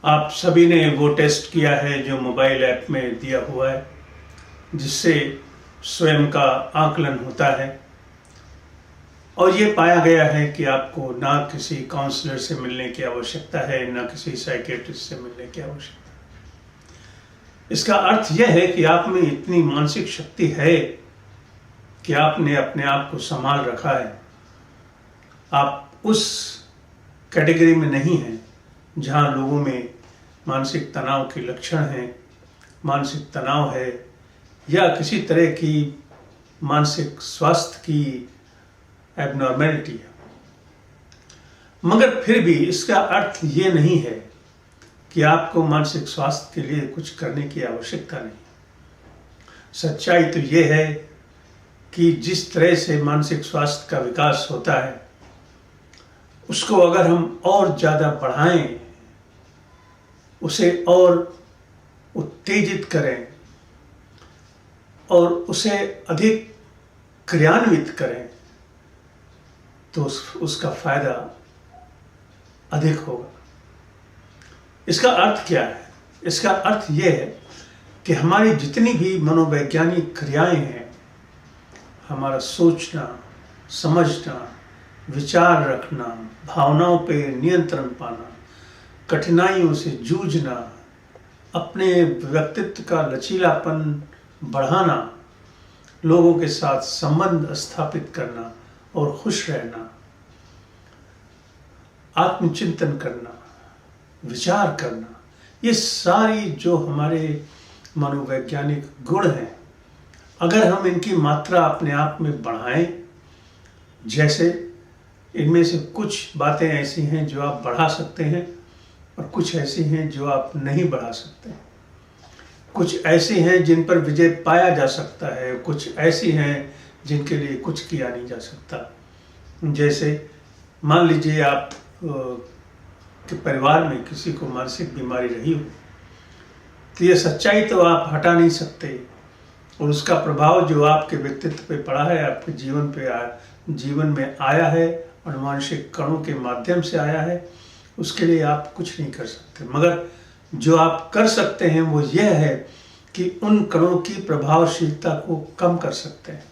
आप सभी ने वो टेस्ट किया है जो मोबाइल ऐप में दिया हुआ है, जिससे स्वयं का आकलन होता है और ये पाया गया है कि आपको ना किसी काउंसलर से मिलने की आवश्यकता है, ना किसी साइकेट्रिस्ट से मिलने की आवश्यकता है। इसका अर्थ यह है कि आप में इतनी मानसिक शक्ति है कि आपने अपने आप को संभाल रखा है। आप उस कैटेगरी में नहीं हैं जहां लोगों में मानसिक तनाव के लक्षण हैं, मानसिक तनाव है या किसी तरह की मानसिक स्वास्थ्य की एबनॉर्मेलिटी है। मगर फिर भी इसका अर्थ ये नहीं है कि आपको मानसिक स्वास्थ्य के लिए कुछ करने की आवश्यकता नहीं। सच्चाई तो ये है कि जिस तरह से मानसिक स्वास्थ्य का विकास होता है, उसको अगर हम और ज़्यादा बढ़ाएं, उसे और उत्तेजित करें और उसे अधिक क्रियान्वित करें, तो उसका फायदा अधिक होगा। इसका अर्थ क्या है? इसका अर्थ यह है कि हमारी जितनी भी मनोवैज्ञानिक क्रियाएं हैं, हमारा सोचना, समझना, विचार रखना, भावनाओं पे नियंत्रण पाना, कठिनाइयों से जूझना, अपने व्यक्तित्व का लचीलापन बढ़ाना, लोगों के साथ संबंध स्थापित करना और खुश रहना, आत्मचिंतन करना, विचार करना, ये सारी जो हमारे मनोवैज्ञानिक गुण हैं, अगर हम इनकी मात्रा अपने आप में बढ़ाएं, जैसे इनमें से कुछ बातें ऐसी हैं जो आप बढ़ा सकते हैं और कुछ ऐसी हैं जो आप नहीं बढ़ा सकते। कुछ ऐसी हैं जिन पर विजय पाया जा सकता है, कुछ ऐसी हैं जिनके लिए कुछ किया नहीं जा सकता। जैसे मान लीजिए आप के परिवार में किसी को मानसिक बीमारी रही हो, तो ये सच्चाई तो आप हटा नहीं सकते और उसका प्रभाव जो आपके व्यक्तित्व पे पड़ा है, आपके जीवन में आया है, अनुवांशिक कणों के माध्यम से आया है, उसके लिए आप कुछ नहीं कर सकते। मगर जो आप कर सकते हैं वो यह है कि उन कणों की प्रभावशीलता को कम कर सकते हैं।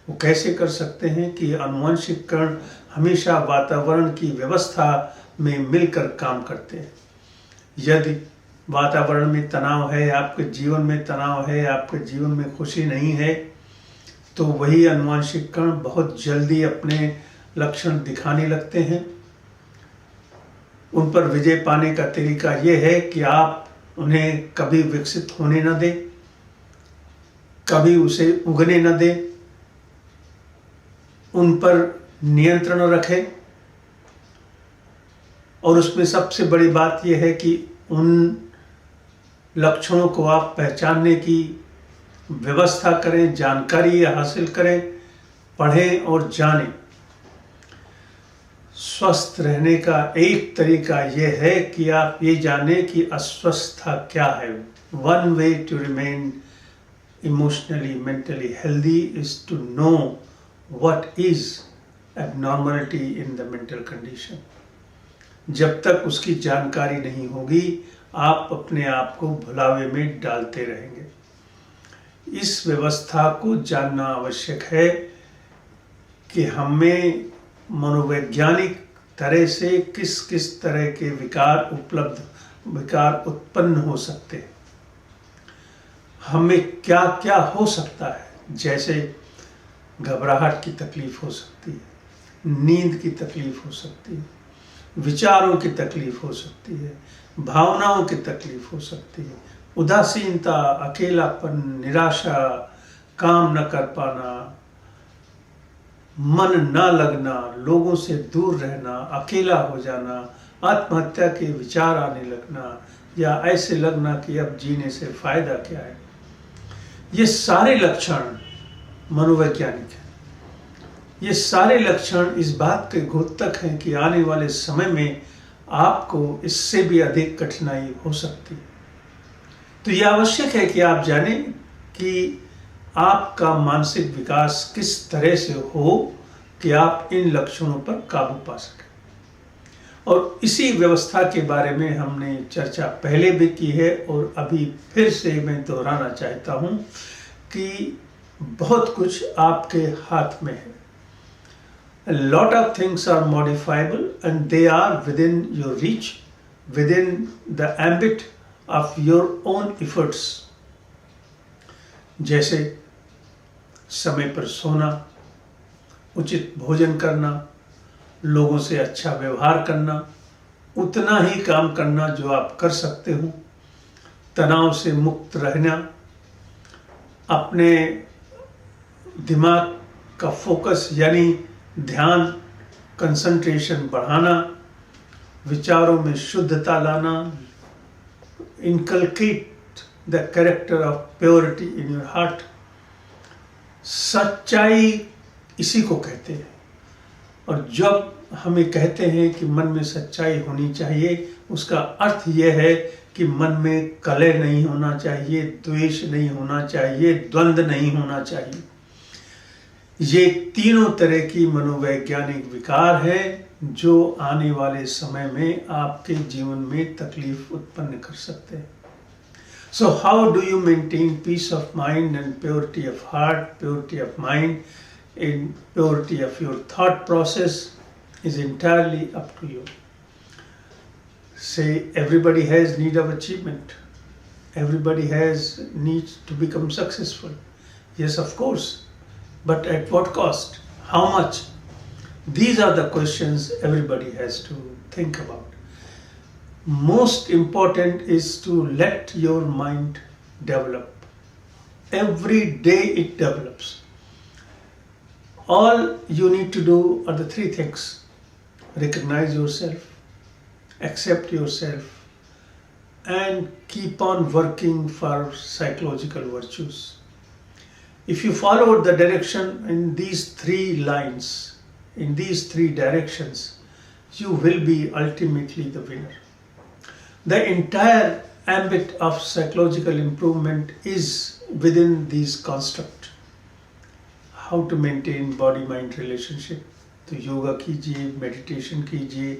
वो कैसे कर सकते हैं कि अनुवांशिक कण हमेशा वातावरण की व्यवस्था में मिलकर काम करते हैं। यदि वातावरण में तनाव है, आपके जीवन में तनाव है, आपके जीवन में खुशी नहीं है, तो वही अनुवांशिक कण बहुत जल्दी अपने लक्षण दिखाने लगते हैं। उन पर विजय पाने का तरीका यह है कि आप उन्हें कभी विकसित होने न दें, कभी उसे उगने न दें, उन पर नियंत्रण रखें। और उसमें सबसे बड़ी बात यह है कि उन लक्षणों को आप पहचानने की व्यवस्था करें, जानकारी हासिल करें, पढ़ें और जानें। स्वस्थ रहने का एक तरीका यह है कि आप ये जानें कि अस्वस्थता क्या है। One way to remain emotionally mentally healthy is to know what is abnormality in the mental condition. जब तक उसकी जानकारी नहीं होगी, आप अपने आप को भुलावे में डालते रहेंगे। इस व्यवस्था को जानना आवश्यक है कि हमें मनोवैज्ञानिक तरह से किस किस तरह के विकार उत्पन्न हो सकते हैं, हमें क्या क्या हो सकता है। जैसे घबराहट की तकलीफ हो सकती है, नींद की तकलीफ हो सकती है, विचारों की तकलीफ हो सकती है, भावनाओं की तकलीफ हो सकती है, उदासीनता, अकेलापन, निराशा, काम न कर पाना, मन न लगना, लोगों से दूर रहना, अकेला हो जाना, आत्महत्या के विचार आने लगना या ऐसे लगना कि अब जीने से फायदा क्या है। ये सारे लक्षण मनोवैज्ञानिक हैं। ये सारे लक्षण इस बात के द्योतक हैं कि आने वाले समय में आपको इससे भी अधिक कठिनाई हो सकती है। तो यह आवश्यक है कि आप जानें कि आपका मानसिक विकास किस तरह से हो कि आप इन लक्षणों पर काबू पा सकें। और इसी व्यवस्था के बारे में हमने चर्चा पहले भी की है और अभी फिर से मैं दोहराना चाहता हूँ कि बहुत कुछ आपके हाथ में है. A lot of things are modifiable and they are within your reach, within the ambit of your own efforts. जैसे समय पर सोना, उचित भोजन करना, लोगों से अच्छा व्यवहार करना, उतना ही काम करना जो आप कर सकते हो, तनाव से मुक्त रहना, अपने दिमाग का फोकस यानी ध्यान कंसंट्रेशन बढ़ाना, विचारों में शुद्धता लाना, inculcate the character of purity in your heart. सच्चाई इसी को कहते हैं. और जब हमें कहते हैं कि मन में सच्चाई होनी चाहिए, उसका अर्थ यह है कि मन में कलह नहीं होना चाहिए, द्वेष नहीं होना चाहिए, द्वंद्व नहीं होना चाहिए. ये तीनों तरह की मनोवैज्ञानिक विकार हैं जो आने वाले समय में आपके जीवन में तकलीफ उत्पन्न कर सकते हैं. So how do you maintain peace of mind and purity of heart, purity of mind, and purity of your thought process is entirely up to you. Say everybody has need of achievement. Everybody has needs to become successful. Yes, of course. But at what cost? How much? These are the questions everybody has to think about. Most important is to let your mind develop. Every day it develops. All you need to do are the three things. Recognize yourself, accept yourself, and keep on working for psychological virtues. If you follow the direction in these three lines, in these three directions, you will be ultimately the winner. The entire ambit of psychological improvement is within these constructs. How to maintain body-mind relationship? तो योगा कीजिए, meditation कीजिए,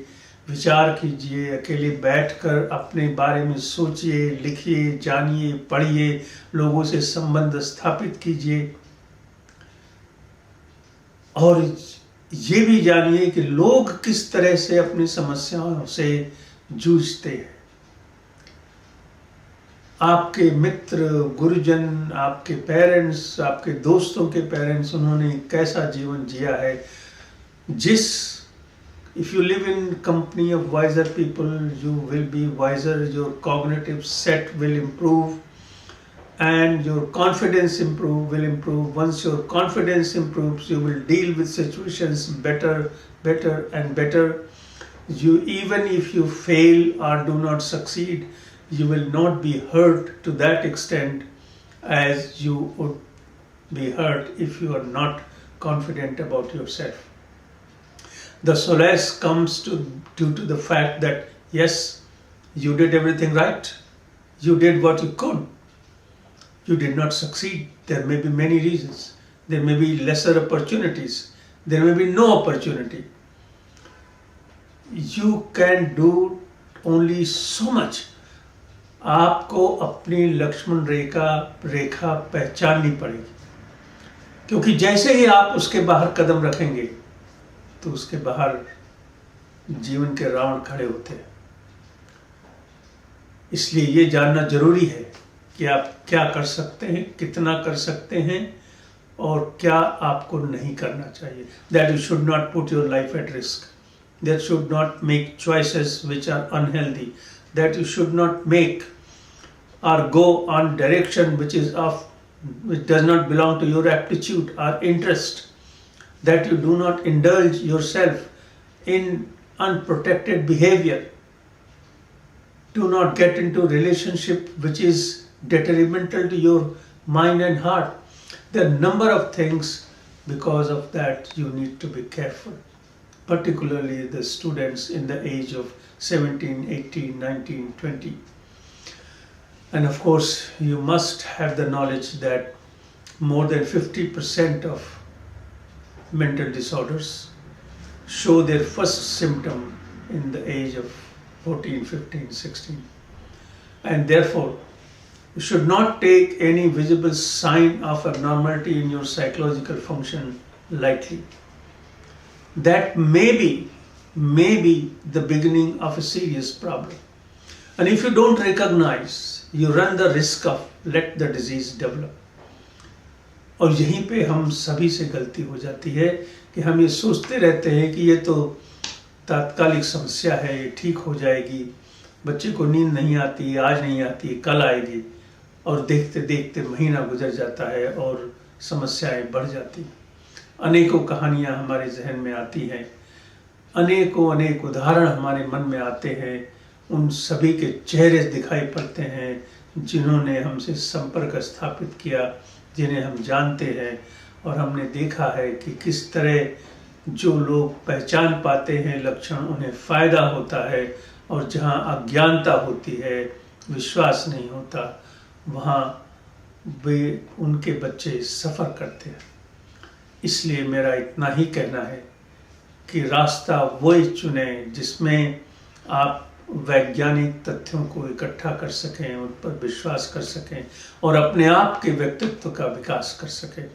विचार कीजिए, अकेले बैठकर अपने बारे में सोचिए, लिखिए, जानिए, पढ़िए, लोगों से संबंध स्थापित कीजिए और ये भी जानिए कि लोग किस तरह से अपनी समस्याओं से जूझते हैं. आपके मित्र, गुरुजन, आपके पेरेंट्स, आपके दोस्तों के पेरेंट्स, उन्होंने कैसा जीवन जिया है. If you live in company of wiser people, you will be wiser, your cognitive set will improve and your confidence will improve. Once your confidence improves, you will deal with situations better and better. Even if you fail or do not succeed, you will not be hurt to that extent as you would be hurt if you are not confident about yourself. The solace comes due to the fact that yes, you did everything right. You did what you could. You did not succeed. There may be many reasons. There may be lesser opportunities. There may be no opportunity. You can do only so much. आपको अपनी लक्ष्मण रेखा पहचाननी पड़ेगी, क्योंकि जैसे ही आप उसके बाहर कदम रखेंगे तो उसके बाहर जीवन के रावण खड़े होते हैं. इसलिए ये जानना जरूरी है कि आप क्या कर सकते हैं, कितना कर सकते हैं और क्या आपको नहीं करना चाहिए. That you should not put your life at risk. That should not make choices which are unhealthy. That you should not make or go on direction which does not belong to your aptitude or interest. That you do not indulge yourself in unprotected behavior. Do not get into relationship which is detrimental to your mind and heart. There are a number of things. Because of that you need to be careful, particularly the students in the age of 17, 18, 19, 20. And of course you must have the knowledge that more than 50% of mental disorders show their first symptom in the age of 14, 15, 16. And therefore, you should not take any visible sign of abnormality in your psychological function lightly. That may be the beginning of a serious problem. And if you don't recognize, you run the risk of let the disease develop. और यहीं पे हम सभी से गलती हो जाती है कि हम ये सोचते रहते हैं कि ये तो तात्कालिक समस्या है, ये ठीक हो जाएगी, बच्चे को नींद नहीं आती, आज नहीं आती, कल आएगी, और देखते देखते महीना गुजर जाता है और समस्याएं बढ़ जाती हैं। अनेकों कहानियां हमारे जहन में आती हैं, अनेक उदाहरण हमारे मन में आते हैं, उन सभी के चेहरे दिखाई पड़ते हैं जिन्होंने हमसे संपर्क स्थापित किया, जिन्हें हम जानते हैं, और हमने देखा है कि किस तरह जो लोग पहचान पाते हैं लक्षण, उन्हें फ़ायदा होता है, और जहाँ अज्ञानता होती है, विश्वास नहीं होता, वहाँ वे उनके बच्चे सफ़र करते हैं। इसलिए मेरा इतना ही कहना है कि रास्ता वही चुने जिसमें आप वैज्ञानिक तथ्यों को इकट्ठा कर सकें, उन पर विश्वास कर सकें और अपने आप के व्यक्तित्व का विकास कर सकें।